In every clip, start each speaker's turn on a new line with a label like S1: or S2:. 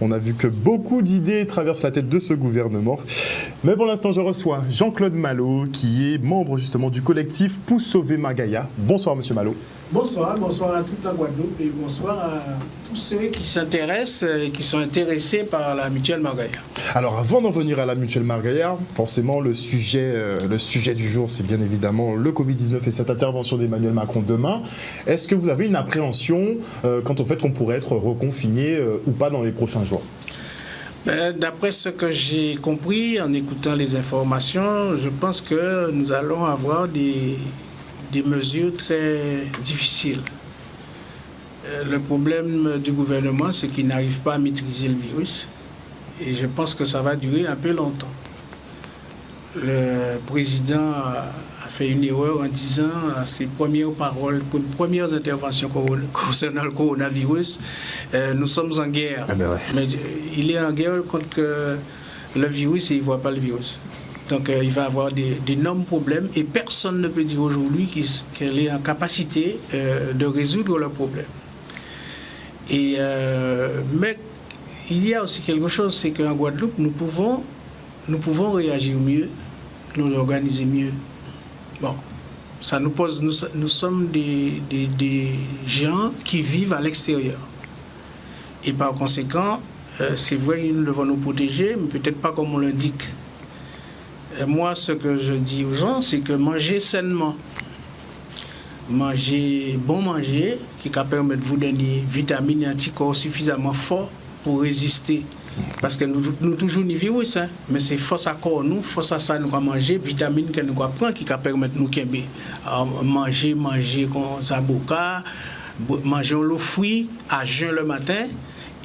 S1: On a vu que beaucoup d'idées traversent la tête de ce gouvernement. Mais pour l'instant, je reçois Jean-Claude Malo, qui est membre justement du collectif Pour sauver Margaya. Bonsoir, monsieur Malo.
S2: Bonsoir à toute la Guadeloupe et bonsoir à tous ceux qui s'intéressent et qui sont intéressés par la mutuelle Margaya.
S1: Alors avant d'en venir à la mutuelle Margaya, forcément le sujet du jour, c'est bien évidemment le Covid-19 et cette intervention d'Emmanuel Macron demain. Est-ce que vous avez une appréhension quant au fait qu'on pourrait être reconfiné ou pas dans les prochains jours ?
S2: D'après ce que j'ai compris en écoutant les informations, je pense que nous allons avoir des mesures très difficiles. Le problème du gouvernement, c'est qu'il n'arrive pas à maîtriser le virus. Et je pense que ça va durer un peu longtemps. Le président a fait une erreur en disant à ses premières paroles, premières interventions concernant le coronavirus, nous sommes en guerre.
S1: Ah ben ouais.
S2: Mais il est en guerre contre le virus et il ne voit pas le virus. Donc il va avoir d'énormes problèmes et personne ne peut dire aujourd'hui qu'elle est en capacité de résoudre le problème. Mais il y a aussi quelque chose, c'est qu'en Guadeloupe, nous pouvons réagir mieux, nous organiser mieux. Bon, ça nous pose, nous sommes des gens qui vivent à l'extérieur. Et par conséquent, c'est vrai que nous devons nous protéger, mais peut-être pas comme on l'indique. Moi, ce que je dis aux gens, c'est que manger sainement, manger, qui va permettre de vous donner vitamines et anticorps suffisamment forts pour résister. Parce que nous toujours ni virus, hein, mais c'est force à corps, nous, force à ça, nous allons manger, vitamines que nous allons prendre qui va permettre de nous kembe. Manger comme ça, boca, manger le fruit à jeun le matin,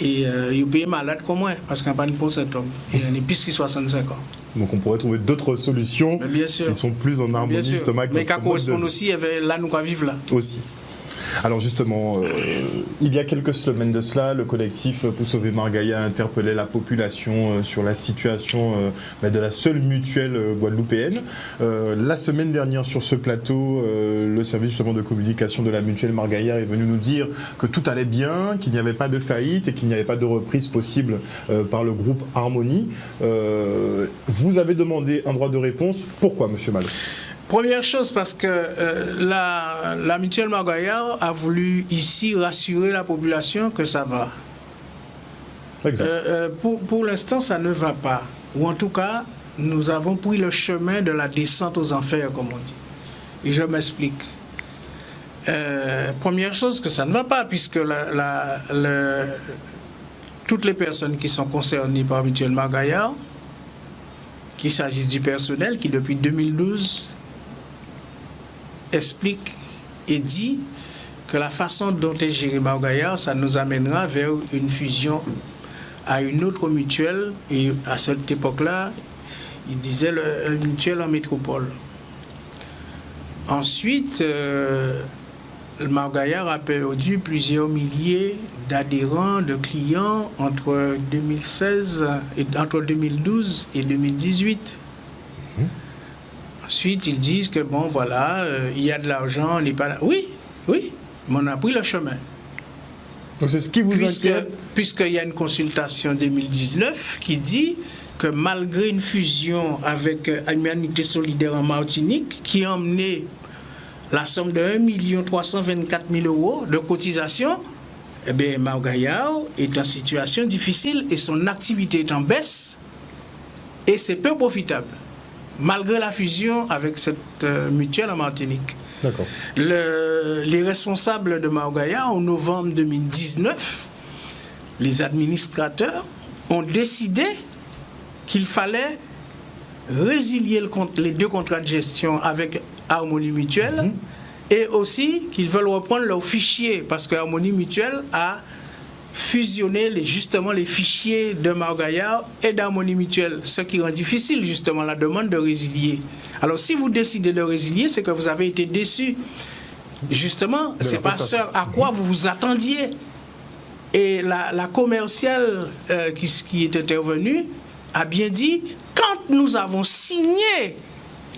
S2: et vous pouvez malade comme moi, parce qu'on n'a pas de bons symptômes. Il y en a plus qui 65 ans.
S1: Donc on pourrait trouver d'autres solutions qui sont plus en harmonie justement avec
S2: mais qui correspondent aussi avec là nous vivons là.
S1: Aussi. Alors justement, il y a quelques semaines de cela, le collectif Pour sauver Margaya a interpellé la population sur la situation de la seule mutuelle guadeloupéenne. La semaine dernière sur ce plateau, le service justement de communication de la mutuelle Margaya est venu nous dire que tout allait bien, qu'il n'y avait pas de faillite et qu'il n'y avait pas de reprise possible par le groupe Harmonie. Vous avez demandé un droit de réponse. Pourquoi, monsieur Malo ?
S2: Première chose, parce que la mutuelle Margaya a voulu ici rassurer la population que ça va. Pour l'instant, ça ne va pas. Ou en tout cas, nous avons pris le chemin de la descente aux enfers, comme on dit. Et je m'explique. Première chose, que ça ne va pas, puisque toutes les personnes qui sont concernées par la mutuelle Margaya, qu'il s'agisse du personnel qui, depuis 2012, explique et dit que la façon dont est géré Margaya, ça nous amènera vers une fusion à une autre mutuelle. Et à cette époque-là, il disait le mutuelle en métropole. Ensuite, Margaya a perdu plusieurs milliers d'adhérents, de clients entre 2012 et 2018. Ensuite, ils disent que bon, voilà, il y a de l'argent, on n'est pas là. Oui, mais on a pris le chemin.
S1: Donc c'est ce qui vous inquiète ?
S2: Puisqu'il y a une consultation 2019 qui dit que malgré une fusion avec Humanité Solidaire en Martinique, qui a emmené la somme de 1 324 000 € de cotisation, eh bien, Margaya est en situation difficile et son activité est en baisse et c'est peu profitable. Malgré la fusion avec cette mutuelle en Martinique.
S1: D'accord.
S2: Les responsables de Margaya, en novembre 2019, les administrateurs ont décidé qu'il fallait résilier les 2 contrats de gestion avec Harmonie Mutuelle et aussi qu'ils veulent reprendre leurs fichiers parce que Harmonie Mutuelle a fusionner justement les fichiers de Margaya et d'Harmonie Mutuelle, ce qui rend difficile justement la demande de résilier. Alors si vous décidez de résilier, c'est que vous avez été déçu. Justement, c'est pas ce à quoi vous vous attendiez. Et la commerciale qui est intervenue a bien dit, quand nous avons signé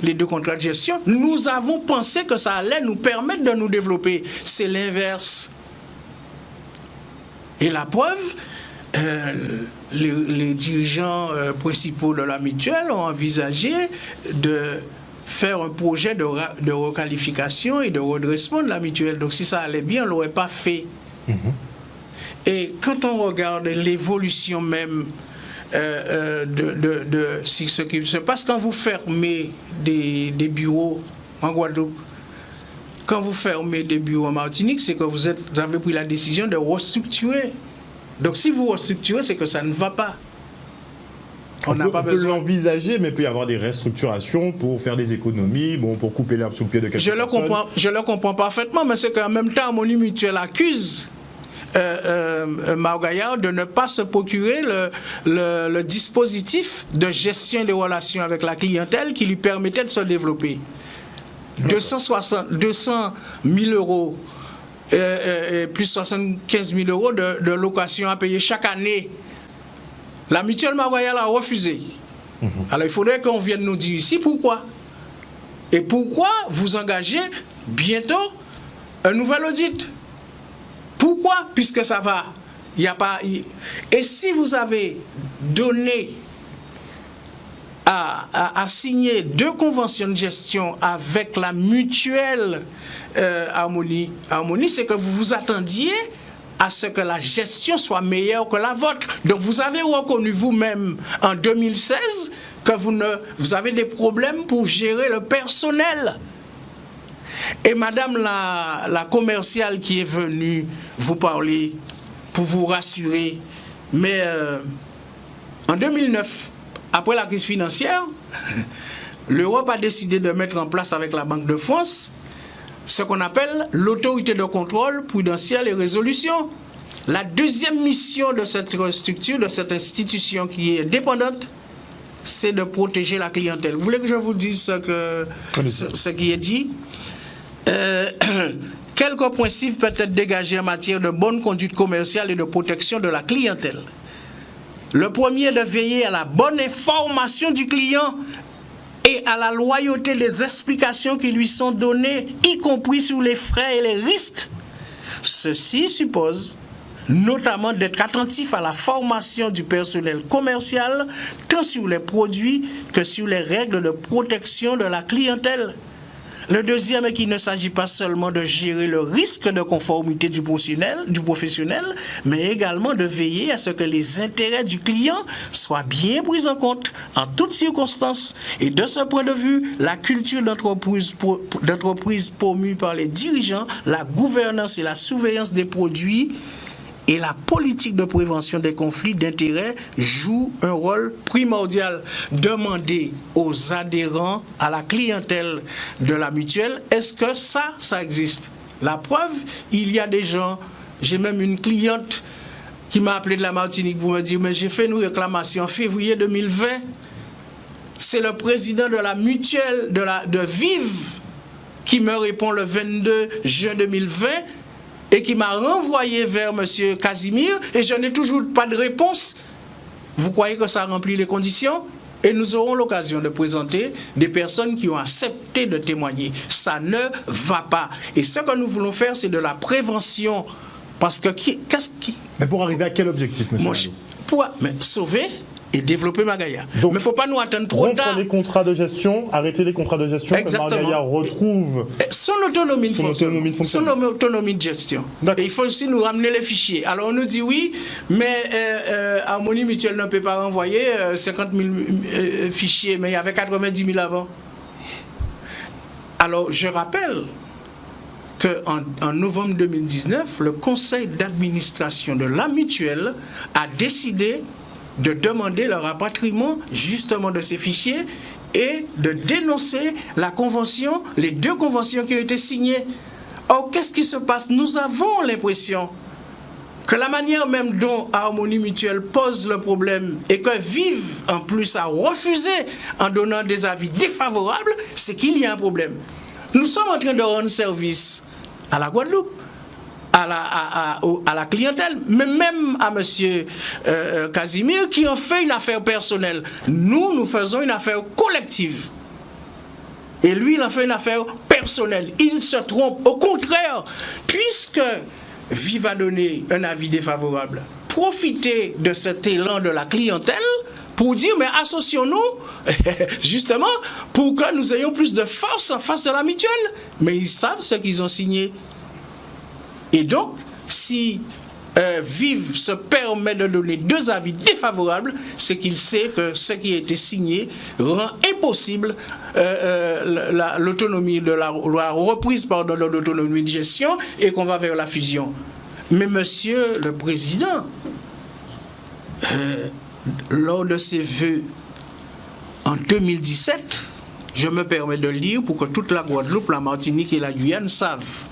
S2: les 2 contrats de gestion, nous avons pensé que ça allait nous permettre de nous développer. C'est l'inverse. Et la preuve, les dirigeants principaux de la mutuelle ont envisagé de faire un projet de requalification et de redressement de la mutuelle. Donc si ça allait bien, on ne l'aurait pas fait. Et quand on regarde l'évolution même de ce qui se passe, quand vous fermez des bureaux en Guadeloupe, quand vous fermez des bureaux en Martinique, c'est que vous avez pris la décision de restructurer. Donc si vous restructurez, c'est que ça ne va pas. On peut
S1: l'envisager, mais il peut y avoir des restructurations pour faire des économies, pour couper l'herbe sous le pied de quelques personnes.
S2: Je le comprends parfaitement, mais c'est qu'en même temps, Harmonie Mutuelle accuse Mao-Gaillard de ne pas se procurer le dispositif de gestion des relations avec la clientèle qui lui permettait de se développer. 200 000 euros plus 75 000 euros de location à payer chaque année. La mutuelle Mao-Gaillard a refusé. Alors il faudrait qu'on vienne nous dire ici pourquoi. Et pourquoi vous engagez bientôt un nouvel audit. Pourquoi? Puisque ça va. Il y a pas. Et si vous avez donné à signer 2 conventions de gestion avec la mutuelle Harmonie, c'est que vous vous attendiez à ce que la gestion soit meilleure que la vôtre. Donc vous avez reconnu vous-même en 2016 que vous avez des problèmes pour gérer le personnel. Et madame la commerciale qui est venue vous parler pour vous rassurer, mais en 2009, après la crise financière, l'Europe a décidé de mettre en place avec la Banque de France ce qu'on appelle l'autorité de contrôle prudentiel et résolution. La deuxième mission de cette structure, de cette institution qui est indépendante, c'est de protéger la clientèle. Vous voulez que je vous dise ce qui est dit? Quelques principes peuvent être dégagés en matière de bonne conduite commerciale et de protection de la clientèle. Le premier est de veiller à la bonne information du client et à la loyauté des explications qui lui sont données, y compris sur les frais et les risques. Ceci suppose notamment d'être attentif à la formation du personnel commercial, tant sur les produits que sur les règles de protection de la clientèle. Le deuxième est qu'il ne s'agit pas seulement de gérer le risque de conformité du professionnel, mais également de veiller à ce que les intérêts du client soient bien pris en compte en toutes circonstances. Et de ce point de vue, la culture d'entreprise promue par les dirigeants, la gouvernance et la surveillance des produits et la politique de prévention des conflits d'intérêts joue un rôle primordial. Demandez aux adhérents, à la clientèle de la mutuelle, est-ce que ça existe? La preuve, il y a des gens, j'ai même une cliente qui m'a appelé de la Martinique pour me dire, mais j'ai fait une réclamation en février 2020. C'est le président de la mutuelle de Vive qui me répond le 22 juin 2020 et qui m'a renvoyé vers M. Casimir, et je n'ai toujours pas de réponse. Vous croyez que ça remplit les conditions? Et nous aurons l'occasion de présenter des personnes qui ont accepté de témoigner. Ça ne va pas. Et ce que nous voulons faire, c'est de la prévention. Parce que
S1: Mais pour arriver à quel objectif, monsieur?
S2: Mais sauver et développer Mao-Gaillard. Mais il ne faut pas nous attendre trop tard.
S1: Rompre les contrats de gestion, arrêter les contrats de gestion, que Mao-Gaillard retrouve
S2: son autonomie de gestion. Et il faut aussi nous ramener les fichiers. Alors on nous dit oui, mais Harmonie Mutuelle ne peut pas renvoyer 50 000 fichiers, mais il y avait 90 000 avant. Alors je rappelle qu'en novembre 2019, le conseil d'administration de la mutuelle a décidé de demander le rapatriement justement de ces fichiers et de dénoncer la convention, les 2 conventions qui ont été signées. Or, qu'est-ce qui se passe? Nous avons l'impression que la manière même dont Harmonie Mutuelle pose le problème et que Vive en plus a refusé en donnant des avis défavorables, c'est qu'il y a un problème. Nous sommes en train de rendre service à la Guadeloupe, à la clientèle, mais même à M. Casimir qui en fait une affaire personnelle. Nous faisons une affaire collective. Et lui, il en fait une affaire personnelle. Il se trompe. Au contraire, puisque Vive a donné un avis défavorable, profiter de cet élan de la clientèle pour dire, mais associons-nous, justement, pour que nous ayons plus de force en face de la mutuelle. Mais ils savent ce qu'ils ont signé. Et donc, si Vive se permet de donner 2 avis défavorables, c'est qu'il sait que ce qui a été signé rend impossible l'autonomie de la reprise de l'autonomie de gestion et qu'on va vers la fusion. Mais monsieur le président, lors de ses vœux en 2017, je me permets de lire pour que toute la Guadeloupe, la Martinique et la Guyane savent.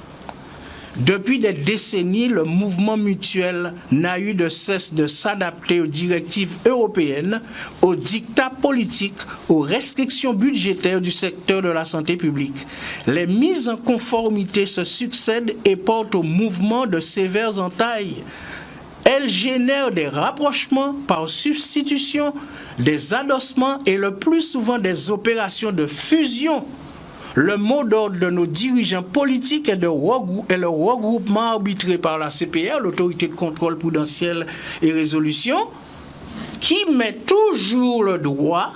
S2: Depuis des décennies, le mouvement mutuel n'a eu de cesse de s'adapter aux directives européennes, aux dictats politiques, aux restrictions budgétaires du secteur de la santé publique. Les mises en conformité se succèdent et portent au mouvement de sévères entailles. Elles génèrent des rapprochements par substitution, des adossements et le plus souvent des opérations de fusion. Le mot d'ordre de nos dirigeants politiques est le regroupement arbitré par la CPR, l'autorité de contrôle prudentiel et résolution, qui met toujours le droit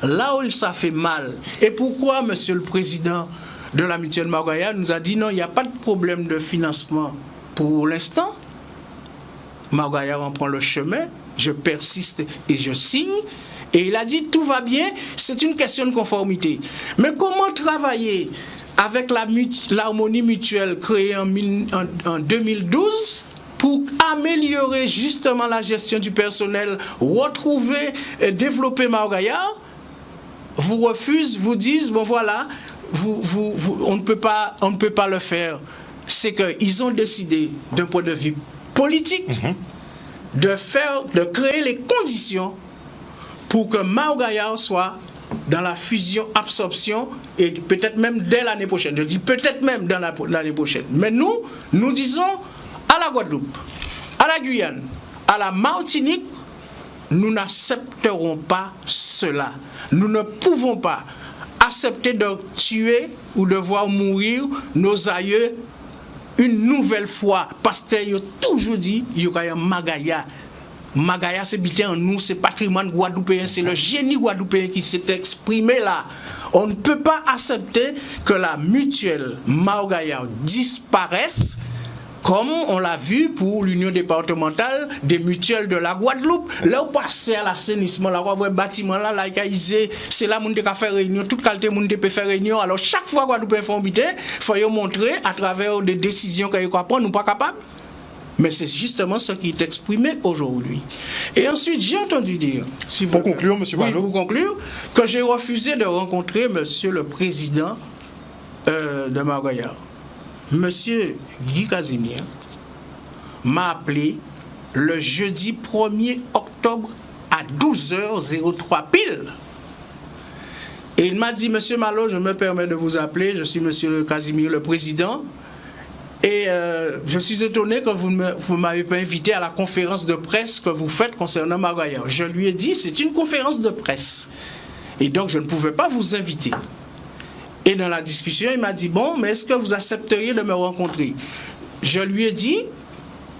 S2: là où ça fait mal. Et pourquoi, monsieur le président de la mutuelle Margaya nous a dit non, il n'y a pas de problème de financement pour l'instant. Margaya en prend le chemin, je persiste et je signe. Et il a dit tout va bien, c'est une question de conformité. Mais comment travailler avec l'harmonie mutuelle créée en 2012 pour améliorer justement la gestion du personnel, retrouver, développer Margaya? Vous refusez, vous disent bon voilà, on ne peut pas le faire. C'est qu'ils ont décidé d'un point de vue politique de créer les conditions pour que Margaya soit dans la fusion-absorption et peut-être même dès l'année prochaine. Je dis peut-être même dans l'année prochaine. Mais nous disons à la Guadeloupe, à la Guyane, à la Martinique, nous n'accepterons pas cela. Nous ne pouvons pas accepter de tuer ou de voir mourir nos aïeux une nouvelle fois. Parce qu'ils ont toujours dit qu'il y aura un Margaya. Margaya, c'est bien en nous, c'est patrimoine guadeloupéen, c'est le génie guadeloupéen qui s'est exprimé là. On ne peut pas accepter que la mutuelle Margaya disparaisse, comme on l'a vu pour l'union départementale des mutuelles de la Guadeloupe. Là, on passait à l'assainissement, là, on voit un bâtiment là, c'est là où on peut faire réunion, toute qualité on peut faire réunion. Alors, chaque fois que Guadeloupe fait un bité, il faut montrer à travers des décisions qu'on peut prendre, nous pas capables. Mais c'est justement ce qui est exprimé aujourd'hui. Et ensuite, j'ai entendu dire...
S1: Pour conclure, M. Malo.
S2: Oui, pour conclure, que j'ai refusé de rencontrer M. le président de Margaya. M. Guy Casimir m'a appelé le jeudi 1er octobre à 12h03 pile. Et il m'a dit, M. Malo, je me permets de vous appeler, je suis M. Casimir, le président. Et je suis étonné que vous ne m'avez pas invité à la conférence de presse que vous faites concernant Margaya. Je lui ai dit, c'est une conférence de presse. Et donc, je ne pouvais pas vous inviter. Et dans la discussion, il m'a dit, bon, mais est-ce que vous accepteriez de me rencontrer? Je lui ai dit,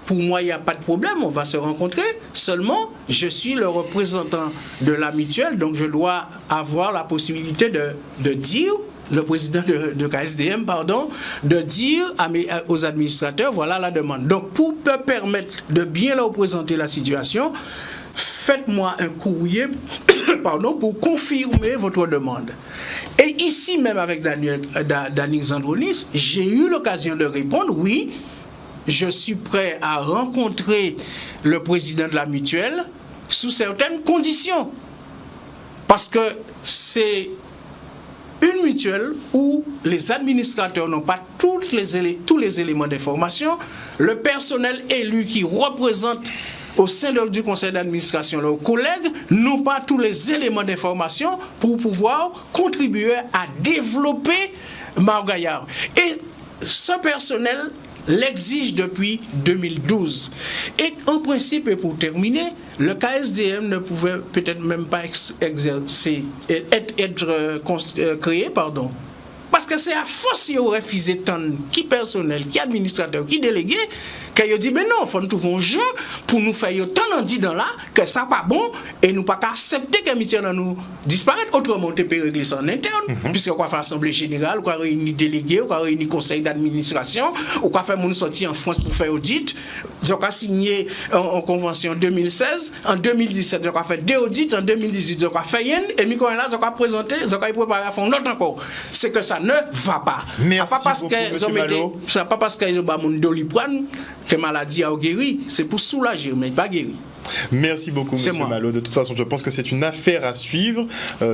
S2: pour moi, il n'y a pas de problème, on va se rencontrer. Seulement, je suis le représentant de la mutuelle, donc je dois avoir la possibilité de dire... le président de KSDM, de dire aux administrateurs, voilà la demande. Donc, pour me permettre de bien leur présenter la situation, faites-moi un courrier pour confirmer votre demande. Et ici, même avec Daniel Zandronis, j'ai eu l'occasion de répondre, oui, je suis prêt à rencontrer le président de la mutuelle sous certaines conditions. Parce que c'est une mutuelle où les administrateurs n'ont pas tous les éléments d'information, le personnel élu qui représente au sein du conseil d'administration leurs collègues n'ont pas tous les éléments d'information pour pouvoir contribuer à développer Margaya. Et ce personnel l'exige depuis 2012. Et en principe, et pour terminer, le KSDM ne pouvait peut-être même pas être créé, parce que c'est à force qu'il aurait refusé tant qui personnel, qui administrateur, qui délégué, Qu'il dit, mais non, il faut nous trouver un jeu pour nous faire autant d'en dit dans là, que ça pas bon, et nous pas accepter que mutuelle nous disparaître. Autrement, on peut régler ça en interne, puisque on va faire assemblée générale, on va réunir délégués, on va réunir conseil d'administration, on va faire mon sortie en France pour faire audit. On va signer en convention en 2016, en 2017, on va faire 2 audits, en 2018, on va faire une, et là, on va présenter, on va préparer à fond l'autre encore. C'est que ça ne va pas.
S1: Merci
S2: Pas parce
S1: beaucoup,
S2: que
S1: M. Malo.
S2: c'est pas parce qu'ils ont pas mon doliprane que maladie a guéri, c'est pour soulager, mais pas guéri.
S1: Merci beaucoup,
S2: C'est
S1: M.
S2: moi.
S1: Malo. De toute façon, je pense que c'est une affaire à suivre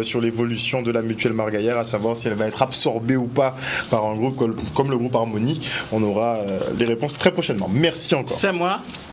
S1: sur l'évolution de la mutuelle Margaillère, à savoir si elle va être absorbée ou pas par un groupe comme le groupe Harmonie. On aura les réponses très prochainement. Merci encore.
S2: C'est moi.